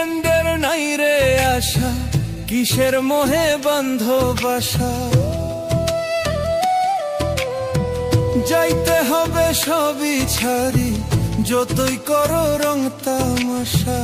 সেকেন্ডের নাই রে আশা, কিসের মোহে বন্ধ বাসা। যাইতে হবে সবই ছাড়ি, যতই করো রং তামাশা।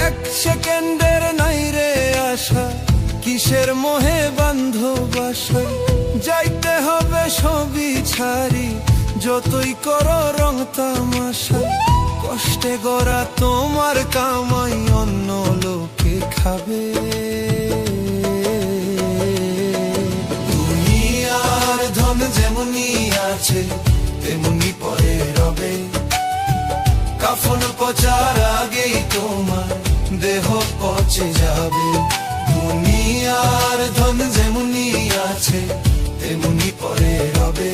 এক সেকেন্ডের নাই রে আশা, কিসের মোহে বন্ধ বাসা। যাইতে হবে সবই ছাড়ি, যতই করো রং তামাশা। কষ্টে গড়া তোমার কামাই অন্য লোকে খাবে। দুনিয়ার ধন যেমনি আছে তেমনি পরে রবে। কাফন পচার আগেই তোমার দেহ পচে যাবে। দুনিয়ার ধন যেমনি আছে তেমনি পরে রবে।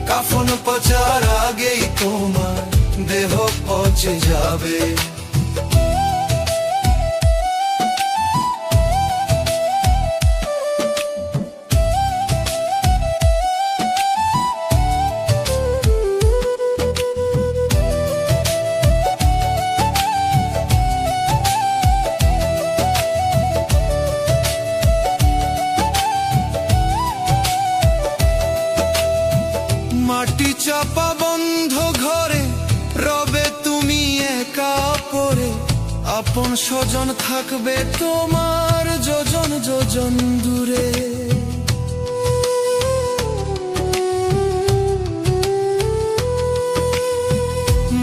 কাফন পচার আগেই তোমার দেহ পচে যাবে। মাটি চাপা বন্ধ ঘরে রবে তুমি একা পড়ে। আপন স্বজন থাকবে তোমার যোজন যোজন দূরে।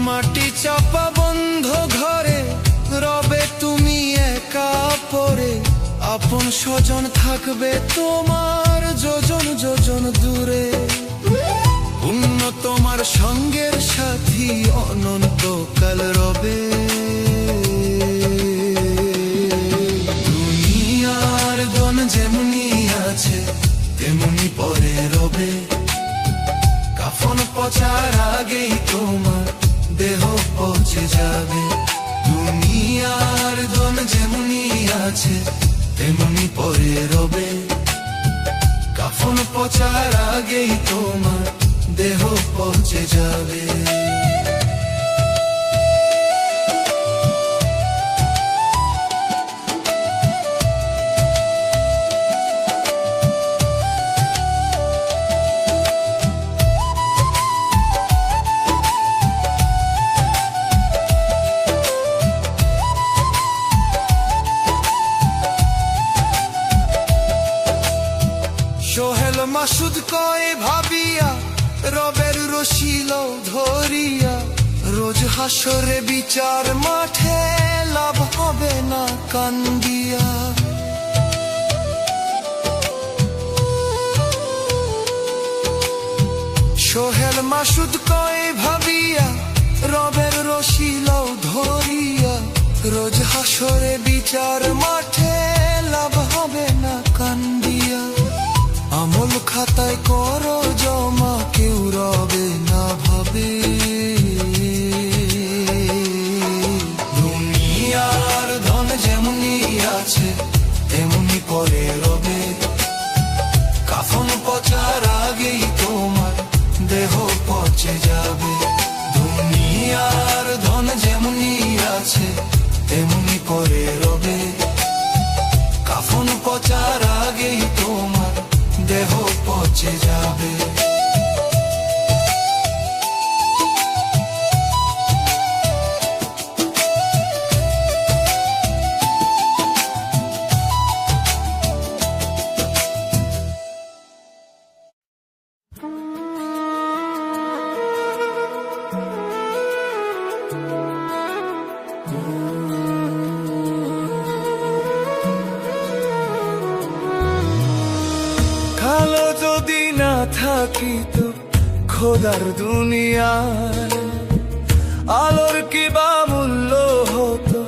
মাটি চাপা বন্ধ ঘরে রবে তুমি একা পড়ে। আপন স্বজন থাকবে তোমার যোজন যোজন দূরে। পুণ্য তোমার সঙ্গের সাথী অনন্তকাল রবে। দুনিয়ার ধন যেমনি আছে তেমনি পরে রবে। কাফন পচার আগেই তোমার দেহ পচে যাবে। দুনিয়ার ধন যেমনি আছে তেমনি পরে রবে। কাফন পচার আগেই তোমার দেহ পচে যাবে। সোহেল মাসুদ কয় ভাবিয়া রবের রশিল ধরিয়া। রোজ হাসরে বিচার মাঠে লাভ হবে না কান্দিয়া। সোহেল মাসুদ কয় ভাবিয়া রবের রশিল ধরিয়া। রোজ হাসরে বিচার মাঠে লাভ হবে না কান্দিয়া। আমল খাতায় করো জমা কেউ রবে না ভাবে। দুনিয়ার ধন যেমনি আছে তেমনি পরে রবে। কাফন পচার আগেই তোমার দেহ পচে যাবে। দুনিয়ার ধন যেমনি আছে তেমনি পরে রবে। কাফন পচার আগেই তোমার দেহ পচে যাবে। ভালো যদি না থাকি তো খোদার দুনিয়ায় আলোর কি বা মূল্য হতো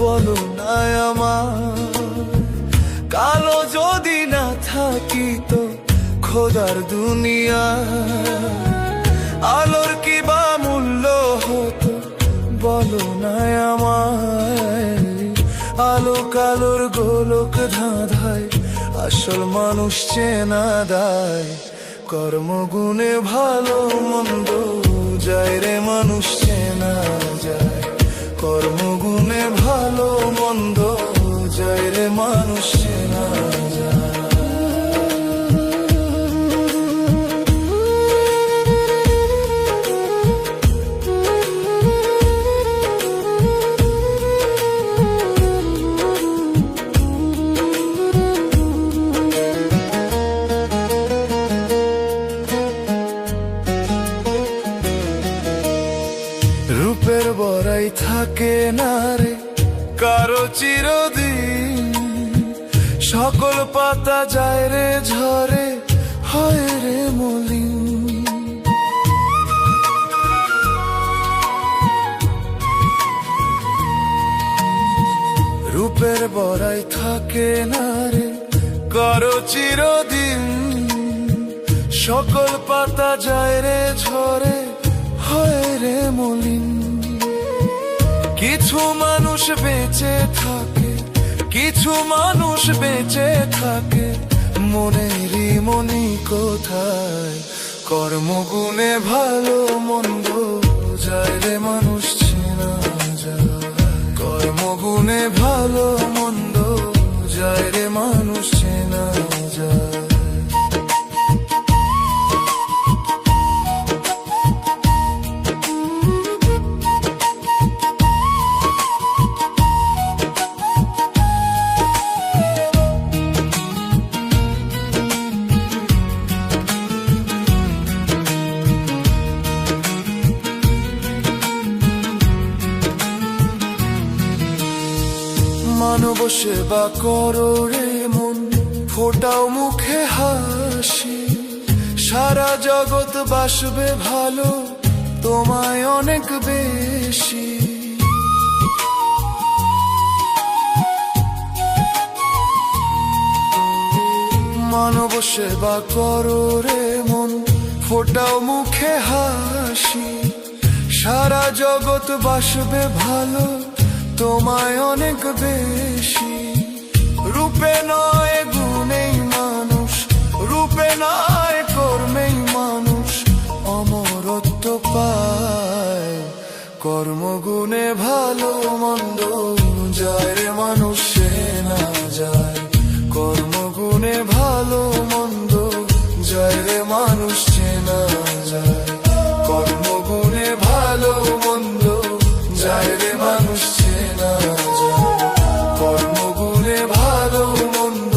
বলো না আমার। কালো যদি না থাকি তো খোদার দুনিয়ায় আলোর কি বা মূল্য হতো বলো না আমায়। আলো কালোর গোলক ধাঁধায় আসল মানুষ চেনা দায়। কর্মগুণে ভালো মন্দ যায় রে মানুষ চেনা যায়, কর্মগুণে ভালো মন্দ যায় রে মানুষ চেনা যায়। রূপের বড়াই থাকে না রে কারো চিরদিন, সকল পাতা যায় রে ঝরে হয় রে মলিন। রূপের বড়াই থাকে না রে কারো চিরদিন, সকল পাতা যায় রে ঝরে হয় রে মলিন। কিছু মানুষ বেঁচে থাকে, কিছু মানুষ বেঁচে থাকে মনেরই মনি কোথায়, কর্মগুণে ভালো মন্দ যায় রে মানুষ চেনা যায়, কর্মগুণে ভালো মন্দ যায় রে মানুষ চেনা যায়। মানব সেবা করো রে মন, ফোটাও মুখে হাসি, সারা জগৎ বাসবে ভালো তোমায় অনেক বেশি। মানব সেবা করো রে মন, ফোটাও মুখে হাসি, সারা জগৎ বাসবে ভালো তোমায় অনেক বেশি। রূপে নয় গুণেই মানুষ, রূপে নয় কর্মেই মানুষ অমরত্ব পায়, কর্মগুণে ভালো মন্দ যায় রে মানুষ চেনা যায়, কর্মগুণে ভালো মন্দ যায় রে মানুষ চেনা যায়, কর্মগুণে ভালো মন্দ যায় রে মানুষ চেনা যায়, কর্মগুণে ভালো মন্দ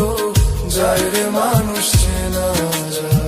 যায় রে মানুষ চেনা যায়।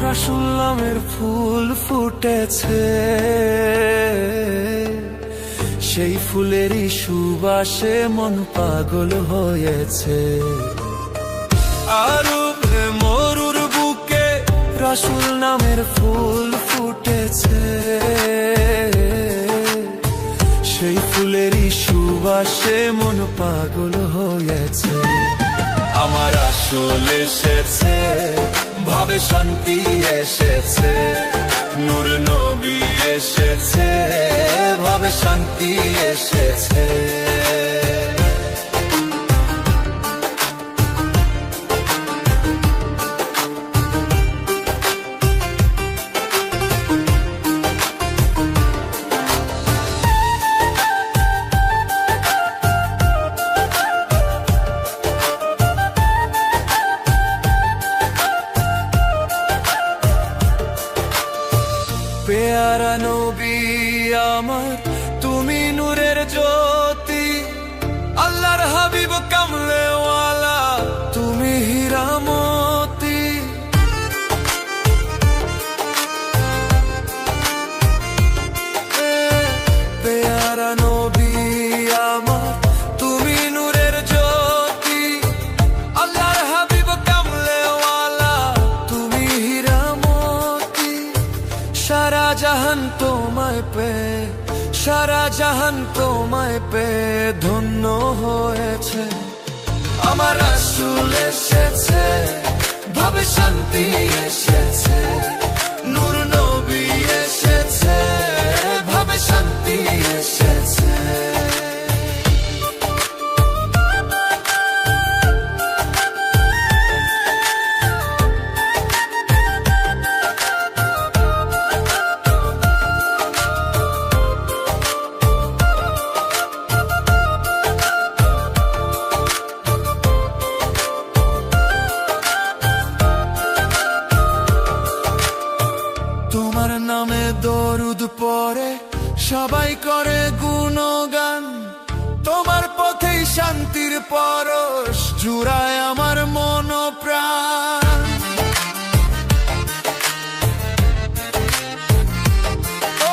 রাসূল নামের ফুল ফুটেছে, সেই ফুলেরই সুবাসে মন পাগল হয়েছে। আরবে মরুর বুকে রাসূল নামের ফুল ফুটেছে, সেই ফুলেরই সুবাসে মন পাগল হয়েছে। আমার আসল এসেছে, ভাবে শান্তি এসেছে, নূর নবী এসেছে, ভাবে শান্তি এসেছে। পেয়ারা নবী আমার, তুমি নূরের জ্যোতি, আল্লাহর হাবিব কামলেওয়ালা, তুমি হীরা মতি। সারা জাহান তোমায় পেয়ে, সারা জাহান তোমায় পেয়ে ধন্য হয়েছে। আমার রাসূল এসেছে, ভাবে শান্তি এসেছে, নূর নবী এসেছে, ভাবে শান্তি এসেছে। তোমার নামে দরুদ পড়ে সবাই করে গুণগান, তোমার পথেই শান্তির পরশ জুড়ায় আমার মন প্রাণ।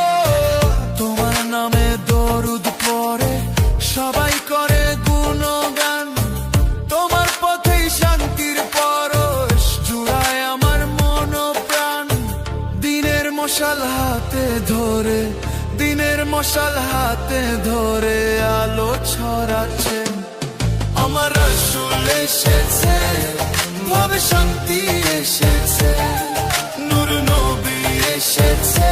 ও তোমার নামে দরুদ পড়ে সবাই করে গুণগান, তোমার পথেই শান্তির পরশ জুড়ায় আমার মন প্রাণ। দিনের মশাল হাতে ধরে, দিনের মশাল হাতে ধরে আলো ছড়াচ্ছে। আমার রাসূল এসেছে, ভাবে শান্তি এসেছে, নূর নবী এসেছে,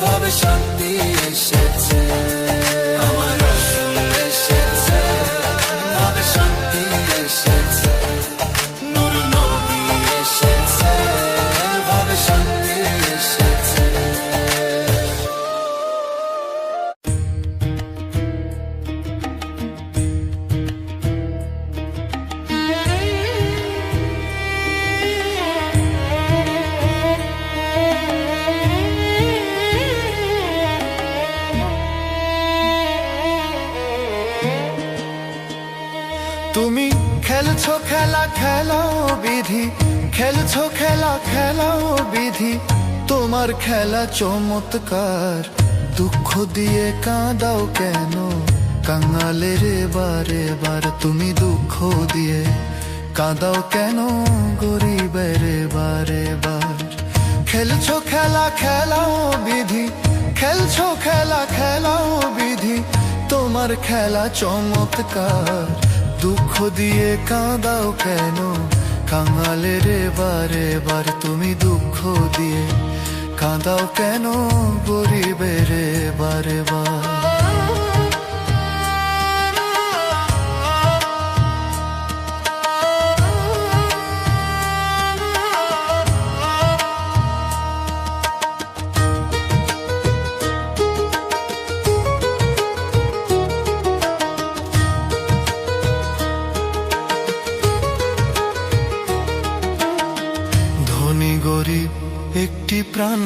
ভাবে শান্তি এসেছে। আমার রাসূল এসেছে, ভাবে শান্তি এসেছে, নূর নবী এসেছে, ভাবে শান্তি এসেছে। তুমি খেলছো খেলা খেলাও বিধি, খেলছো খেলা খেলাও বিধি, তোমার খেলা চমৎকার। দুঃখ দিয়ে কাঁদাও কেন কাঙালের বারে বার, তুমি দুঃখ দিয়ে কাঁদাও কেন গরিবের বারে বার। খেলছো খেলা খেলাও বিধি, খেলছো খেলা খেলাও বিধি, তোমার খেলা চমৎকার। দুঃখ দিয়ে কাঁদাও কেন কাঙালের বারে বার, তুমি দুঃখ দিয়ে কাঁদাও কেন গরিবের বারে বার। গরিব একটি প্রাণ,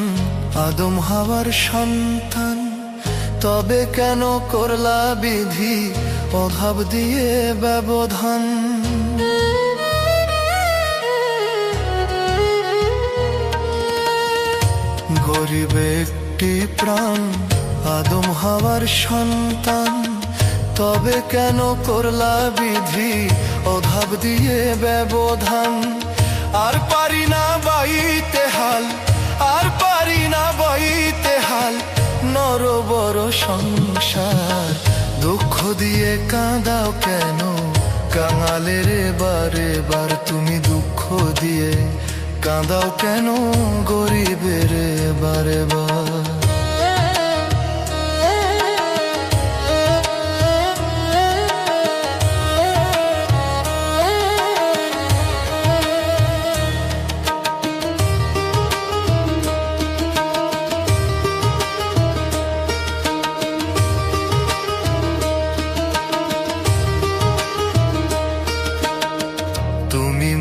আদম হাওয়ার সন্তান, তবে কেন করলা বিধি অভাব দিয়ে ব্যবধান। গরিব একটি প্রাণ, আদম হাওয়ার সন্তান, তবে কেন করলা বিধি অভাব দিয়ে ব্যবধান। আর পারি না বাইতে হাল, আর পারি না বাইতে হাল, নর বড় সংসার। দুঃখ দিয়ে কাঁদাও কেন কাঙালের বারে বার, তুমি দুঃখ দিয়ে কাঁদাও কেন গরিবের বারে বার।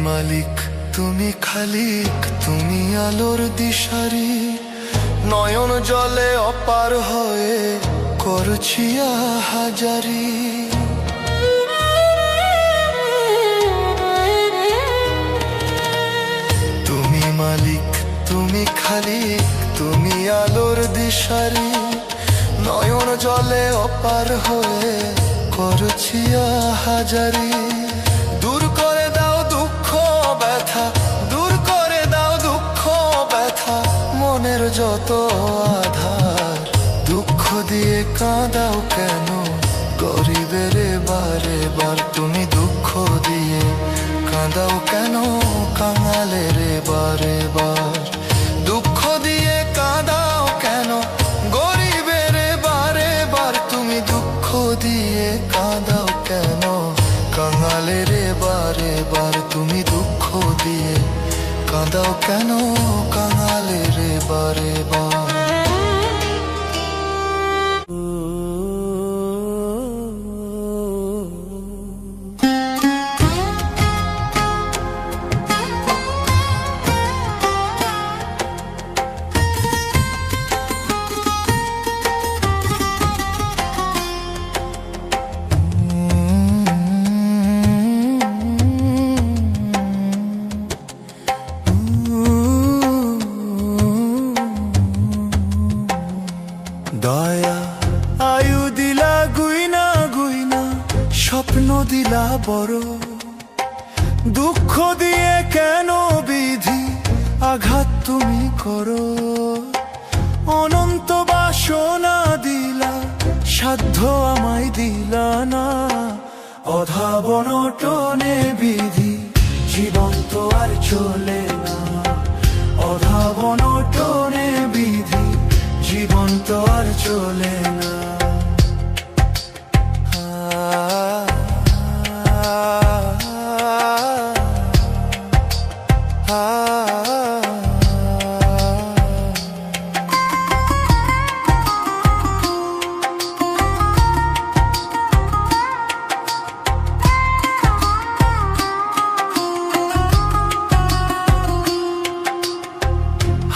মালিক তুমি খালিক, তুমি আলোর দিশারি, নয়ন জলে অপার হয়ে করছি হাজারি। তুমি মালিক তুমি খালিক, তুমি আলোর দিশারি, নয়ন জলে অপার হয়ে করছি হাজারি। দূর করে দাও দুঃখ ব্যথা, দূর করে দাও দুঃখ ব্যথা, মনে মনের যত আধার দুঃখ দিয়ে কাঁদাও কেন গরিবের বারে বার তুমি দুঃখ দিয়ে কাঁদাও কেন কাঙালের বারে বার দুঃখ দিয়ে কাঁদাও কেন গরিবের বারে বার তুমি দুঃখ দিয়ে কাঁদাও কেন কাঙালের বারে বার তুমি দুঃখ দিয়ে কাঁদাও কেন কাঙালের বারে বার দয়া আয়ু দিলা গুইনা গুইনা স্বপ্ন দিলা বড় দুঃখ দিয়ে কেন বিধি আঘাত তুমি করো অনন্ত বাসনা দিলা সাধ্য আমায় দিলা না অধাবন টনে বিধি জীবন তো আর চলে না অধাবন টনে বিধি জীবন তো আর চলে না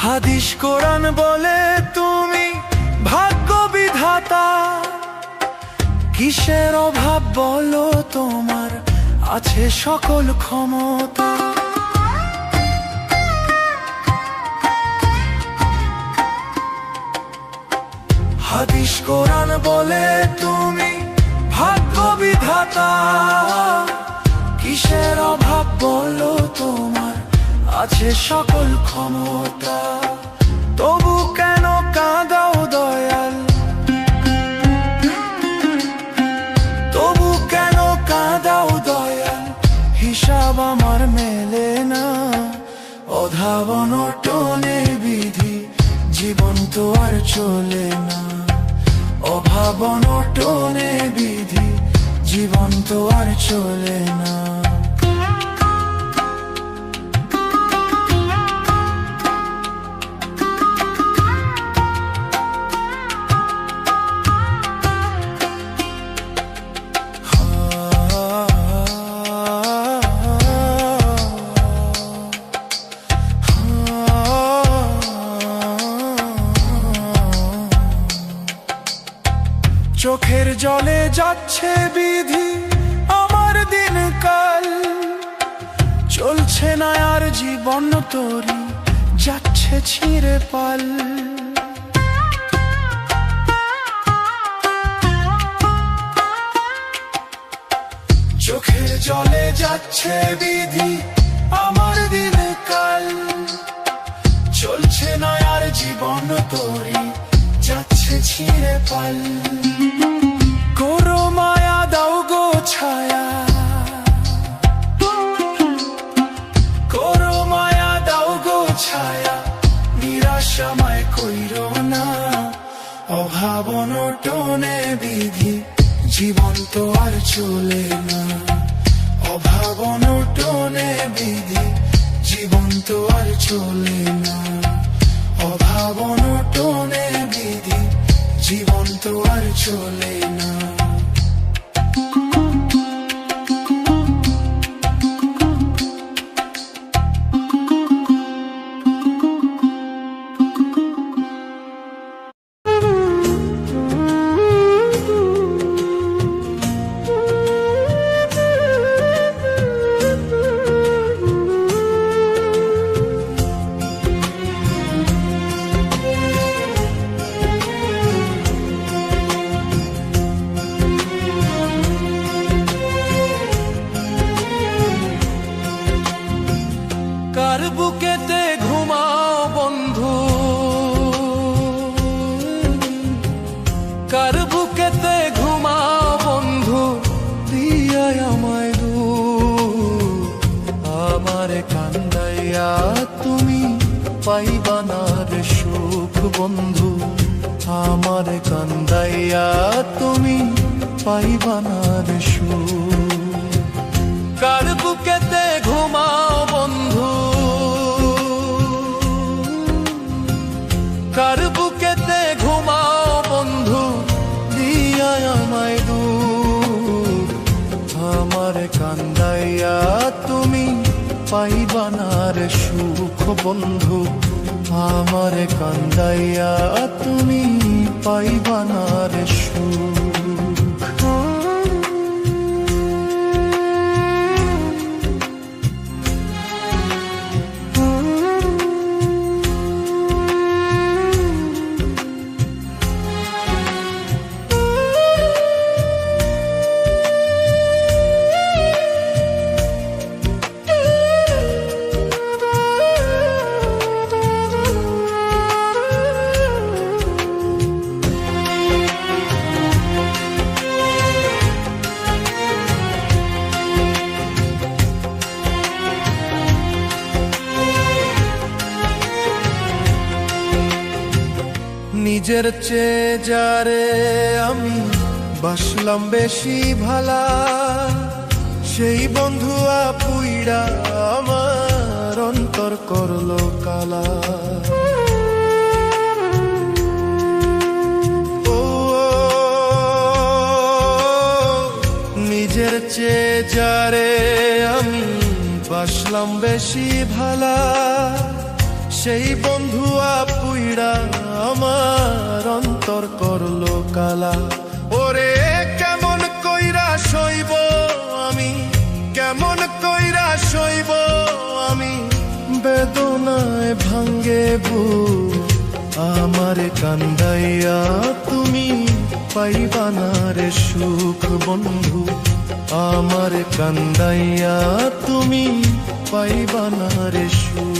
হাদিস কোরআন বলে তুমি ভাগ্য বিধাতা কিসের অভাব বলো তোমার আছে সকল ক্ষমতা হাদিস কোরআন বলে তুমি ভাগ্য বিধাতা কিসের অভাব বলো তোমার আছে সকল ক্ষমতা তবু কেন কাঁদাও দয়াল তবু কেন কাঁদাও দয়াল হিসাব আমার মেলে না অধাবন টনে বিধি জীবন তো আর চলে না অভাবন টনে বিধি জীবন তো আর চলে না চোখের জলে যাচ্ছে বিধি আমার দিনকাল চলছে না আর জীবন তোরি যাচ্ছে ছিঁড়ে পাল চোখের জলে যাচ্ছে বিধি আমার দিনকাল চলছে না আর জীবন তোরি যাচ্ছে ছিঁড়ে পাল করো মায়া দাও গো ছায়া করো মায়া দাও গো ছায়া নিরাশা মায় কইরো না অভাবন টনে বিধি জীবন তো আর চলে না অভাবন টনে বিধি জীবন তো আর চলে না অভাবন টনে বিধি জীবন তো আর চলে না তুমি পাইবা না রে সুখ বন্ধু, আমার কান্দাইয়া তুমি পাইবা না রে সুখ। কার বুকেতে ঘুমাও বন্ধু, কার বুকেতে ঘুমাও বন্ধু, দিয়া আমায় দুঃখ, আমার কান্দাইয়া তুমি পাইবা না রে সুখ বন্ধু, আমার কান্দাইয়া তুমি পাইবা না রে সুখ। নিজের চেয়ে যারে আমি বাসলাম বেশি ভালা, সেই বন্ধু আপুইরা আমার অন্তর করলো কালা। ও নিজের চেয়ে যারে আমি বাসলাম বেশি ভালা, সেই বন্ধু আপুইরা আমার অন্তর করলো কালা। ওরে কেমন কইরা সইব আমি, কেমন কইরা সইব আমি, বেদনায় ভাঙ্গে বুক, আমার কান্দাইয়া তুমি পাইবা না রে সুখ বন্ধু, আমার কান্দাইয়া তুমি পাইবা না রে সুখ।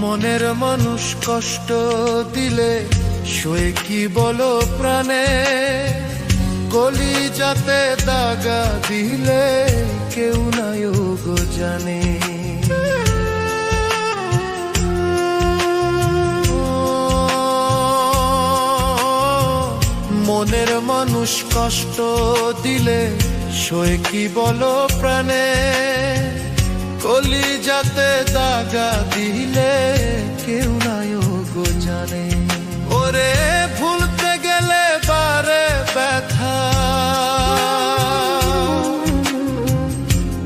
মনের মানুষ কষ্ট দিলে সয়ে কি বলো প্রাণে, কলিজাতে দাগা দিলে কেউ নাই গো জানে। মনের মানুষ কষ্ট দিলে সয়ে কি বলো প্রাণে, কলিজাতে দাগা দিলে কেউ নাই গো জানে। ওরে ভুলতে গেলে বারে ব্যথা,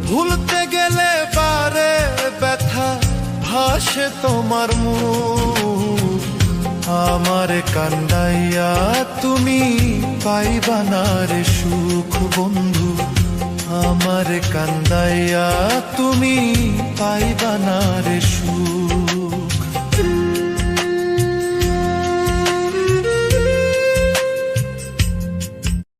ভুলতে গেলে বারে ব্যথা, ভাসে তোমার মুখ, আমার কান্দাইয়া তুমি পাইবা না রে সুখ বন্ধু, আমার কান্দাইয়া তুমি পাইবা না রে সুখ।